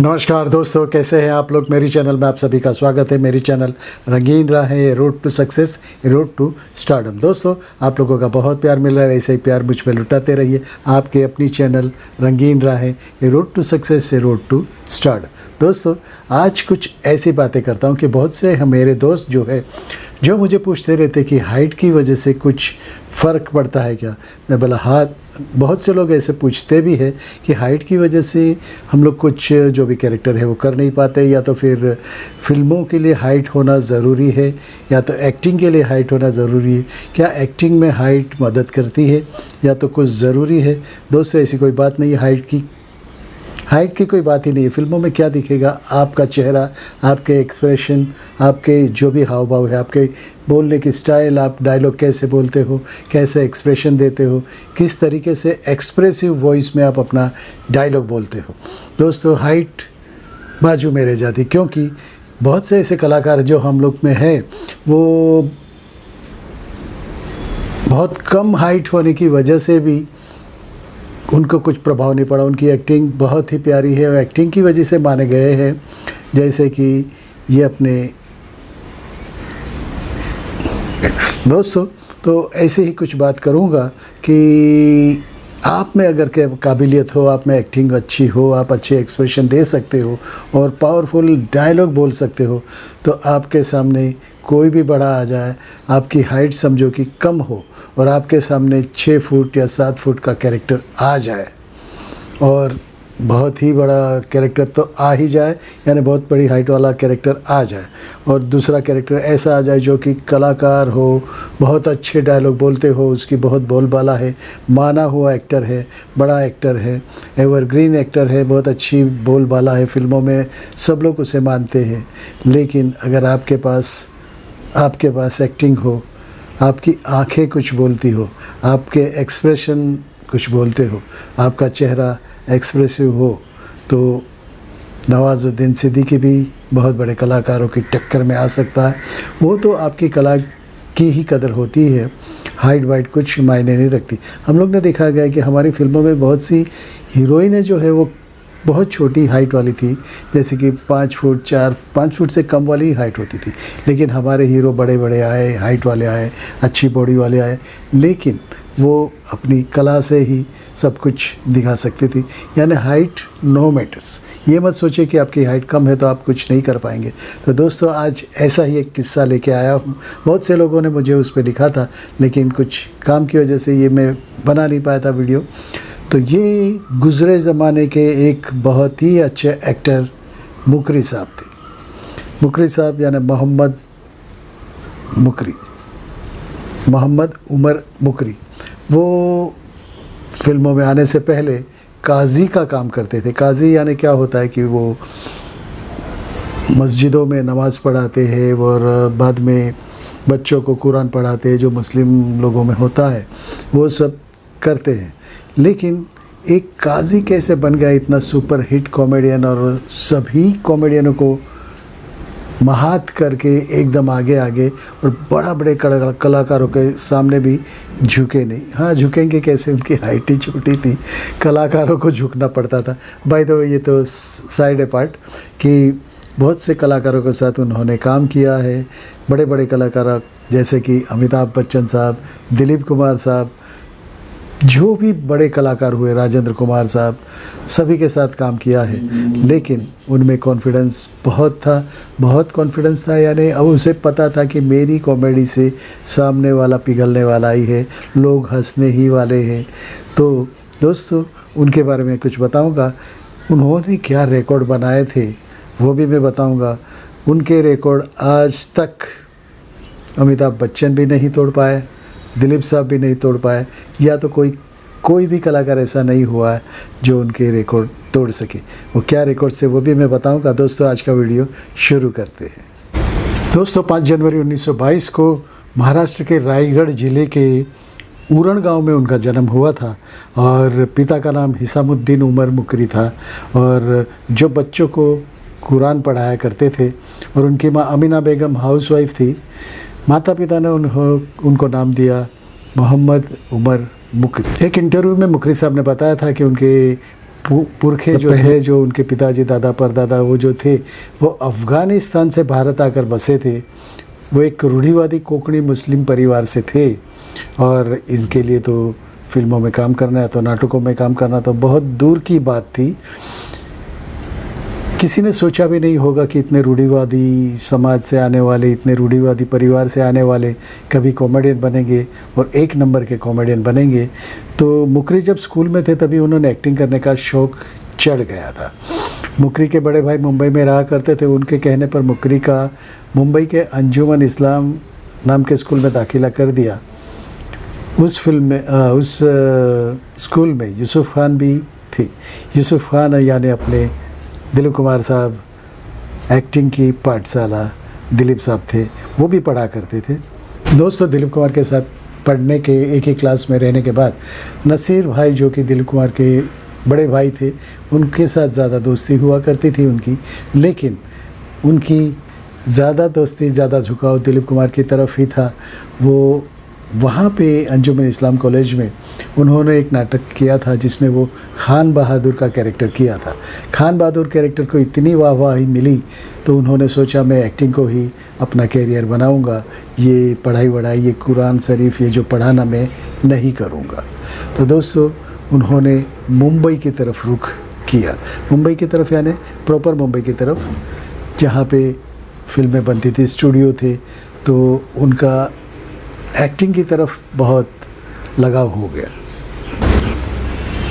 नमस्कार दोस्तों, कैसे हैं आप लोग। मेरी चैनल में आप सभी का स्वागत है। मेरी channel Rangeen Rahen, road to success, road to stardom. दोस्तों, आप लोगों का बहुत प्यार मिल रहा है, ऐसे ही प्यार मुझ पे लुटाते रहिए। आपके अपनी channel Rangeen Rahen, road to success, road to stardom. दोस्तों, आज कुछ ऐसी बातें करता हूँ कि बहुत से मेरे दोस्त जो मुझे पूछते रहते कि हाइट की वजह से कुछ फ़र्क पड़ता है क्या। मैं बोला हाँ, बहुत से लोग ऐसे पूछते भी हैं कि हाइट की वजह से हम लोग कुछ जो भी कैरेक्टर है वो कर नहीं पाते, या तो फिर फिल्मों के लिए हाइट होना ज़रूरी है, या तो एक्टिंग के लिए हाइट होना ज़रूरी है। क्या एक्टिंग में हाइट मदद करती है या तो कुछ ज़रूरी है। दोस्तों, ऐसी कोई बात नहीं है। हाइट की कोई बात ही नहीं है। फिल्मों में क्या दिखेगा, आपका चेहरा, आपके एक्सप्रेशन, आपके जो भी हाव भाव है, आपके बोलने की स्टाइल, आप डायलॉग कैसे बोलते हो, कैसे एक्सप्रेशन देते हो, किस तरीके से एक्सप्रेसिव वॉइस में आप अपना डायलॉग बोलते हो। दोस्तों, हाइट बाजू में रह जाती, क्योंकि बहुत से ऐसे कलाकार जो हम लोग में हैं वो बहुत कम हाइट होने की वजह से भी उनको कुछ प्रभाव नहीं पड़ा। उनकी एक्टिंग बहुत ही प्यारी है और एक्टिंग की वजह से माने गए हैं। जैसे कि ये अपने दोस्तों, तो ऐसे ही कुछ बात करूँगा कि आप में अगर काबिलियत हो, आप में एक्टिंग अच्छी हो, आप अच्छे एक्सप्रेशन दे सकते हो और पावरफुल डायलॉग बोल सकते हो, तो आपके सामने कोई भी बड़ा आ जाए, आपकी हाइट समझो कि कम हो और आपके सामने 6 फुट या 7 फुट का कैरेक्टर आ जाए, और बहुत ही बड़ा कैरेक्टर तो आ ही जाए, यानी बहुत बड़ी हाइट वाला कैरेक्टर आ जाए, और दूसरा कैरेक्टर ऐसा आ जाए जो कि कलाकार हो, बहुत अच्छे डायलॉग बोलते हो, उसकी बहुत बोलबाला है, माना हुआ एक्टर है, बड़ा एक्टर है, एवरग्रीन एक्टर है, बहुत अच्छी बोलबाला है, फिल्मों में सब लोग उसे मानते हैं। लेकिन अगर आपके पास एक्टिंग हो, आपकी आंखें कुछ बोलती हो, आपके एक्सप्रेशन कुछ बोलते हो, आपका चेहरा एक्सप्रेसिव हो, तो नवाजुद्दीन सिद्दीकी भी बहुत बड़े कलाकारों की टक्कर में आ सकता है। वो तो आपकी कला की ही कदर होती है, हाइट वाइट कुछ मायने नहीं रखती। हम लोग ने देखा गया कि हमारी फिल्मों में बहुत सी हीरोइनें जो है वो बहुत छोटी हाइट वाली थी, जैसे कि 5 फुट से कम वाली हाइट होती थी। लेकिन हमारे हीरो बड़े बड़े आए, हाइट वाले आए, अच्छी बॉडी वाले आए, लेकिन वो अपनी कला से ही सब कुछ दिखा सकती थी। यानी हाइट नो मैटर्स। ये मत सोचिए कि आपकी हाइट कम है तो आप कुछ नहीं कर पाएंगे। तो दोस्तों, आज ऐसा ही एक किस्सा लेके आया हूँ। बहुत से लोगों ने मुझे उस पर लिखा था, लेकिन कुछ काम की वजह से ये मैं बना नहीं पाया था वीडियो। तो ये गुज़रे ज़माने के एक बहुत ही अच्छे एक्टर मुकरी साहब थे। मुकरी साहब यानी मोहम्मद उमर मुकरी। वो फिल्मों में आने से पहले काजी का काम करते थे। काजी यानी क्या होता है कि वो मस्जिदों में नमाज़ पढ़ाते हैं और बाद में बच्चों को कुरान पढ़ाते हैं, जो मुस्लिम लोगों में होता है वो सब करते हैं। लेकिन एक काजी कैसे बन गया इतना सुपर हिट कॉमेडियन, और सभी कॉमेडियनों को महात करके एकदम आगे और बड़े कलाकारों के सामने भी झुके नहीं। हाँ, झुकेंगे कैसे, उनकी हाइट ही छोटी थी, कलाकारों को झुकना पड़ता था। बाय द वे, ये तो साइड अपार्ट कि बहुत से कलाकारों के साथ उन्होंने काम किया है। बड़े बड़े कलाकार जैसे कि अमिताभ बच्चन साहब, दिलीप कुमार साहब, जो भी बड़े कलाकार हुए, राजेंद्र कुमार साहब, सभी के साथ काम किया है। लेकिन उनमें कॉन्फिडेंस बहुत कॉन्फिडेंस था। यानी अब उसे पता था कि मेरी कॉमेडी से सामने वाला पिघलने वाला ही है, लोग हंसने ही वाले हैं। तो दोस्तों, उनके बारे में कुछ बताऊंगा। उन्होंने क्या रिकॉर्ड बनाए थे वो भी मैं बताऊंगा। उनके रिकॉर्ड आज तक अमिताभ बच्चन भी नहीं तोड़ पाए, दिलीप साहब भी नहीं तोड़ पाए, या तो कोई भी कलाकार ऐसा नहीं हुआ है जो उनके रिकॉर्ड तोड़ सके। वो क्या रिकॉर्ड से वो भी मैं बताऊंगा। दोस्तों, आज का वीडियो शुरू करते हैं। दोस्तों, 5 जनवरी 1922 को महाराष्ट्र के रायगढ़ ज़िले के उरण गांव में उनका जन्म हुआ था, और पिता का नाम हिसामुद्दीन उमर मुकरी था, और जो बच्चों को कुरान पढ़ाया करते थे। और उनकी माँ अमीना बेगम हाउसवाइफ थी। माता पिता ने उनको नाम दिया मोहम्मद उमर मुकरी। एक इंटरव्यू में मुकरी साहब ने बताया था कि उनके पुरखे जो है, जो उनके पिताजी दादा परदादा वो जो थे, वो अफ़गानिस्तान से भारत आकर बसे थे। वो एक रूढ़िवादी कोंकणी मुस्लिम परिवार से थे और इनके लिए तो फिल्मों में काम करना है तो नाटकों में काम करना तो बहुत दूर की बात थी। किसी ने सोचा भी नहीं होगा कि इतने रूढ़िवादी समाज से आने वाले, इतने रूढ़िवादी परिवार से आने वाले कभी कॉमेडियन बनेंगे और एक नंबर के कॉमेडियन बनेंगे। तो मुकरी जब स्कूल में थे तभी उन्होंने एक्टिंग करने का शौक़ चढ़ गया था। मुकरी के बड़े भाई मुंबई में रहा करते थे, उनके कहने पर मुकरी का मुंबई के अंजुमन इस्लाम नाम के स्कूल में दाखिला कर दिया। उस स्कूल में यूसुफ खान भी थे। यूसुफ खान यानी अपने दिलीप कुमार साहब एक्टिंग की पाठशाला दिलीप साहब थे, वो भी पढ़ा करते थे। दोस्तों, दिलीप कुमार के साथ पढ़ने के एक ही क्लास में रहने के बाद नसीर भाई जो कि दिलीप कुमार के बड़े भाई थे, उनके साथ ज़्यादा दोस्ती हुआ करती थी उनकी। लेकिन उनकी ज़्यादा दोस्ती, ज़्यादा झुकाव दिलीप कुमार की तरफ ही था। वो वहाँ पे अंजुमन इस्लाम कॉलेज में उन्होंने एक नाटक किया था जिसमें वो खान बहादुर का कैरेक्टर किया था। खान बहादुर कैरेक्टर को इतनी वाहवाही मिली तो उन्होंने सोचा मैं एक्टिंग को ही अपना कैरियर बनाऊंगा, ये पढ़ाई वढ़ाई, ये कुरान शरीफ, ये जो पढ़ाना मैं नहीं करूंगा। तो दोस्तों, उन्होंने मुंबई की तरफ रुख किया। मुंबई की तरफ यानी प्रॉपर मुंबई की तरफ, जहाँ पे फिल्में बनती थी, स्टूडियो थे। तो उनका एक्टिंग की तरफ बहुत लगाव हो गया।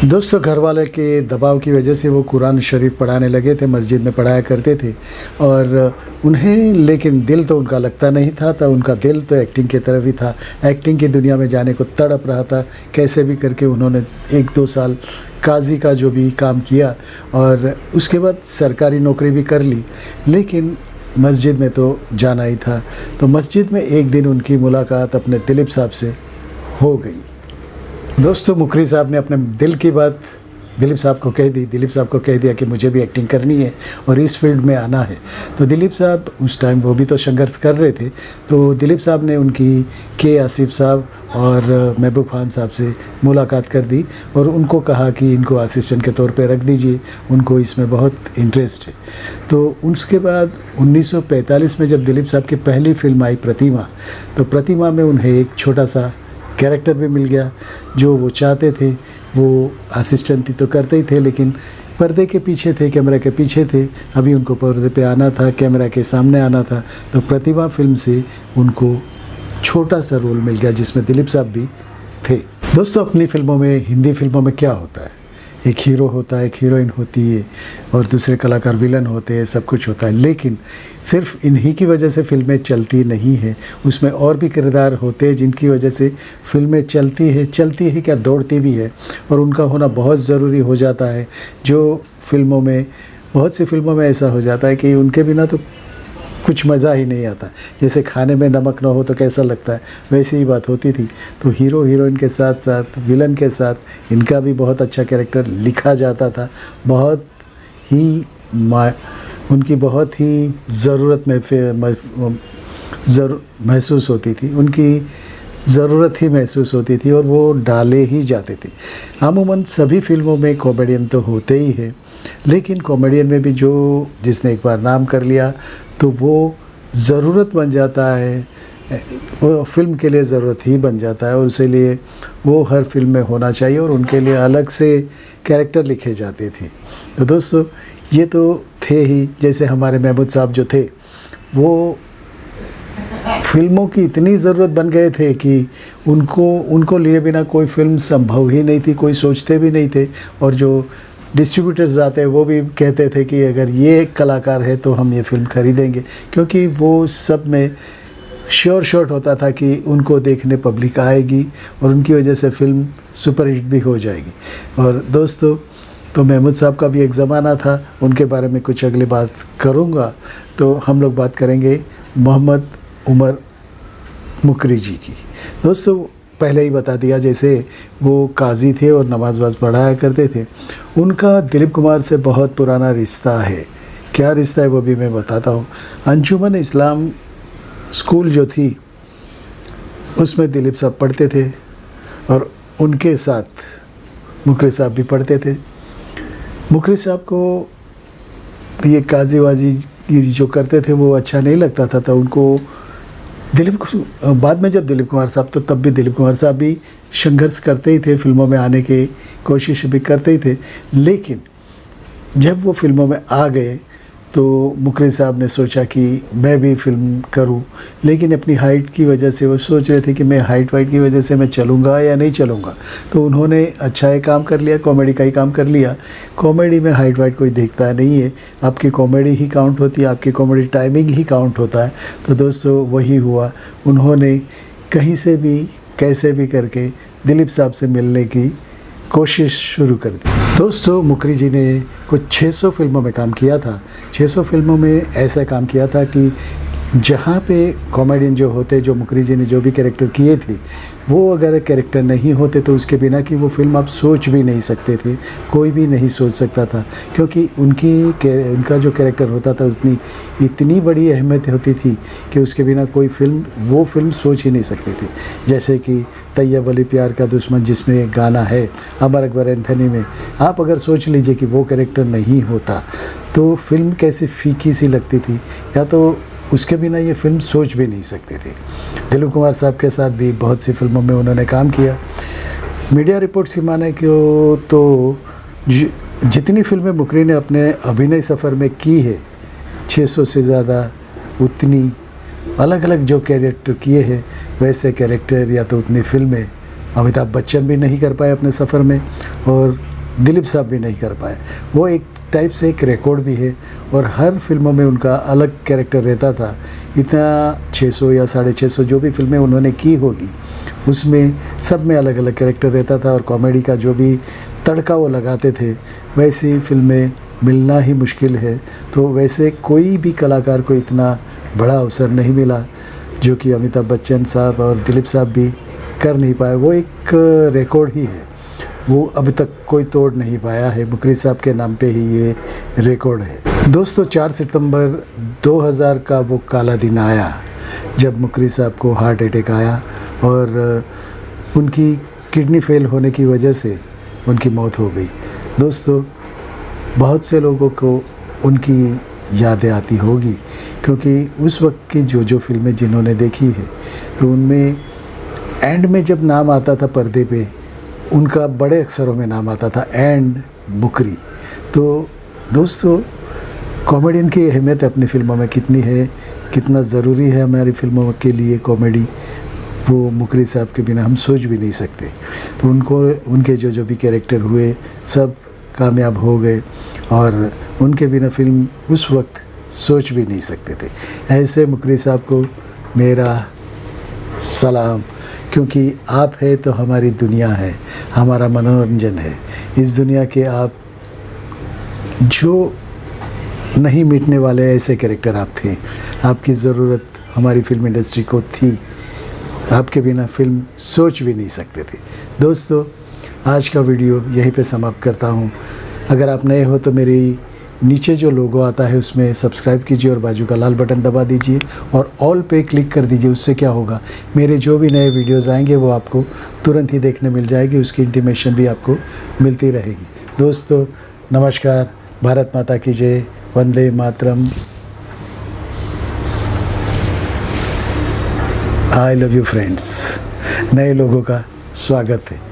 दोस्तों, घर वाले के दबाव की वजह से वो कुरान शरीफ पढ़ाने लगे थे, मस्जिद में पढ़ाया करते थे। और उन्हें लेकिन दिल तो उनका लगता नहीं था, तो उनका दिल तो एक्टिंग की तरफ ही था। एक्टिंग की दुनिया में जाने को तड़प रहा था। कैसे भी करके उन्होंने 1-2 साल काजी का जो भी काम किया और उसके बाद सरकारी नौकरी भी कर ली, लेकिन मस्जिद में तो जाना ही था। तो मस्जिद में एक दिन उनकी मुलाकात अपने दिलीप साहब से हो गई। दोस्तों, मुकरी साहब ने अपने दिल की बात दिलीप साहब को कह दी। दिलीप साहब को कह दिया कि मुझे भी एक्टिंग करनी है और इस फील्ड में आना है। तो दिलीप साहब उस टाइम वो भी तो संघर्ष कर रहे थे। तो दिलीप साहब ने उनकी के आसिफ साहब और महबूब खान साहब से मुलाकात कर दी और उनको कहा कि इनको असिस्टेंट के तौर पे रख दीजिए, उनको इसमें बहुत इंटरेस्ट है। तो उसके बाद 1945 में जब दिलीप साहब की पहली फिल्म आई प्रतिमा, तो प्रतिमा में उन्हें एक छोटा सा कैरेक्टर भी मिल गया जो वो चाहते थे। वो असिस्टेंट तो करते ही थे, लेकिन पर्दे के पीछे थे, कैमरा के पीछे थे। अभी उनको पर्दे पे आना था, कैमरा के सामने आना था। तो प्रतिभा फिल्म से उनको छोटा सा रोल मिल गया जिसमें दिलीप साहब भी थे। दोस्तों, अपनी फिल्मों में, हिंदी फिल्मों में क्या होता है, एक हीरो होता है, एक हीरोइन होती है और दूसरे कलाकार विलन होते हैं, सब कुछ होता है। लेकिन सिर्फ इन्हीं की वजह से फिल्में चलती नहीं हैं, उसमें और भी किरदार होते हैं जिनकी वजह से फिल्में चलती है क्या, दौड़ती भी है। और उनका होना बहुत ज़रूरी हो जाता है। जो फिल्मों में, बहुत सी फिल्मों में ऐसा हो जाता है कि उनके बिना तो कुछ मज़ा ही नहीं आता। जैसे खाने में नमक ना हो तो कैसा लगता है, वैसी ही बात होती थी। तो हीरो हीरोइन के साथ साथ विलन के साथ इनका भी बहुत अच्छा कैरेक्टर लिखा जाता था। बहुत ही उनकी बहुत ही ज़रूरत महसूस होती थी, उनकी ज़रूरत ही महसूस होती थी और वो डाले ही जाते थे। अमूमन सभी फिल्मों में कॉमेडियन तो होते ही है, लेकिन कॉमेडियन में भी जिसने एक बार नाम कर लिया तो वो ज़रूरत बन जाता है, वो फिल्म के लिए ज़रूरत ही बन जाता है और इसीलिए वो हर फिल्म में होना चाहिए और उनके लिए अलग से कैरेक्टर लिखे जाते थे। तो दोस्तों, ये तो थे ही। जैसे हमारे महमूद साहब जो थे, वो फिल्मों की इतनी ज़रूरत बन गए थे कि उनको लिए बिना कोई फिल्म संभव ही नहीं थी, कोई सोचते भी नहीं थे। और जो डिस्ट्रीब्यूटर्स आते हैं वो भी कहते थे कि अगर ये कलाकार है तो हम ये फिल्म खरीदेंगे, क्योंकि वो सब में श्योर शॉट होता था कि उनको देखने पब्लिक आएगी और उनकी वजह से फिल्म सुपरहिट भी हो जाएगी। और दोस्तों, तो महमूद साहब का भी एक ज़माना था, उनके बारे में कुछ अगली बात करूँगा। तो हम लोग बात करेंगे मोहम्मद उमर मुकरी जी की। दोस्तों, पहले ही बता दिया, जैसे वो काजी थे और नमाज वाज पढ़ाया करते थे। उनका दिलीप कुमार से बहुत पुराना रिश्ता है। क्या रिश्ता है वो भी मैं बताता हूँ। अंजुमन इस्लाम स्कूल जो थी उसमें दिलीप साहब पढ़ते थे और उनके साथ मुकरी साहब भी पढ़ते थे। मुखरी साहब को ये काजीबाजी जो करते थे वो अच्छा नहीं लगता था, तो उनको बाद में जब दिलीप कुमार साहब, तो तब भी दिलीप कुमार साहब भी संघर्ष करते ही थे, फिल्मों में आने की कोशिश भी करते ही थे। लेकिन जब वो फिल्मों में आ गए तो मुखरी साहब ने सोचा कि मैं भी फिल्म करूं, लेकिन अपनी हाइट की वजह से वो सोच रहे थे कि मैं हाइट वाइट की वजह से मैं चलूँगा या नहीं चलूँगा। तो उन्होंने अच्छा ही काम कर लिया, कॉमेडी का ही काम कर लिया। कॉमेडी में हाइट वाइट कोई देखता नहीं है, आपकी कॉमेडी ही काउंट होती है, आपकी कॉमेडी टाइमिंग ही काउंट होता है। तो दोस्तों वही हुआ, उन्होंने कहीं से भी कैसे भी करके दिलीप साहब से मिलने की कोशिश शुरू कर दी। दोस्तों मुखरी जी ने कुछ 600 फिल्मों में काम किया था। 600 फिल्मों में ऐसा काम किया था कि जहाँ पे कॉमेडियन जो होते, जो मुखरी जी ने जो भी कैरेक्टर किए थे, वो अगर कैरेक्टर नहीं होते तो उसके बिना कि वो फिल्म आप सोच भी नहीं सकते थे, कोई भी नहीं सोच सकता था, क्योंकि उनका जो कैरेक्टर होता था इतनी बड़ी अहमियत होती थी कि उसके बिना कोई वो फिल्म सोच ही नहीं सकते थे। जैसे कि तैयब अली प्यार का दुश्मन, जिसमें गाना है अमर अकबर एंथनी में, आप अगर सोच लीजिए कि वो कैरेक्टर नहीं होता तो फिल्म कैसी फीकी सी लगती थी, या तो उसके बिना ये फिल्म सोच भी नहीं सकते थे। दिलीप कुमार साहब के साथ भी बहुत सी फिल्मों में उन्होंने काम किया। मीडिया रिपोर्ट्स की माने कि तो जितनी फिल्में मुखरी ने अपने अभिनय सफ़र में की है, 600 से ज़्यादा, उतनी अलग अलग जो कैरेक्टर किए हैं, वैसे कैरेक्टर या तो उतनी फिल्में अमिताभ बच्चन भी नहीं कर पाए अपने सफ़र में, और दिलीप साहब भी नहीं कर पाए। वो एक टाइप से एक रिकॉर्ड भी है, और हर फिल्मों में उनका अलग कैरेक्टर रहता था। इतना 600 या 650 जो भी फिल्में उन्होंने की होगी, उसमें सब में अलग अलग कैरेक्टर रहता था, और कॉमेडी का जो भी तड़का वो लगाते थे, वैसी फिल्में मिलना ही मुश्किल है। तो वैसे कोई भी कलाकार को इतना बड़ा अवसर नहीं मिला जो कि अमिताभ बच्चन साहब और दिलीप साहब भी कर नहीं पाए। वो एक रिकॉर्ड ही है, वो अभी तक कोई तोड़ नहीं पाया है। मुखरी साहब के नाम पे ही ये रिकॉर्ड है। दोस्तों 4 सितंबर 2000 का वो काला दिन आया जब मुखरी साहब को हार्ट अटैक आया, और उनकी किडनी फेल होने की वजह से उनकी मौत हो गई। दोस्तों बहुत से लोगों को उनकी यादें आती होगी, क्योंकि उस वक्त की जो फिल्में जिन्होंने देखी है, तो उनमें एंड में जब नाम आता था पर्दे पे, उनका बड़े अक्षरों में नाम आता था, एंड मुखरी। तो दोस्तों कॉमेडियन की अहमियत अपनी फिल्मों में कितनी है, कितना ज़रूरी है हमारी फिल्मों के लिए कॉमेडी, वो मुखरी साहब के बिना हम सोच भी नहीं सकते। तो उनके जो भी कैरेक्टर हुए सब कामयाब हो गए, और उनके बिना फिल्म उस वक्त सोच भी नहीं सकते थे। ऐसे मुखरी साहब को मेरा सलाम, क्योंकि आप है तो हमारी दुनिया है, हमारा मनोरंजन है। इस दुनिया के आप जो नहीं मिटने वाले ऐसे कैरेक्टर आप थे, आपकी ज़रूरत हमारी फिल्म इंडस्ट्री को थी, आपके बिना फिल्म सोच भी नहीं सकते थे। दोस्तों आज का वीडियो यहीं पे समाप्त करता हूँ। अगर आप नए हो तो मेरी नीचे जो लोगो आता है उसमें सब्सक्राइब कीजिए और बाजू का लाल बटन दबा दीजिए और ऑल पे क्लिक कर दीजिए। उससे क्या होगा, मेरे जो भी नए वीडियोस आएंगे वो आपको तुरंत ही देखने मिल जाएगी, उसकी इंटीमेशन भी आपको मिलती रहेगी। दोस्तों नमस्कार, भारत माता की जय, Vande Mataram, I love you friends. नए लोगों का स्वागत है।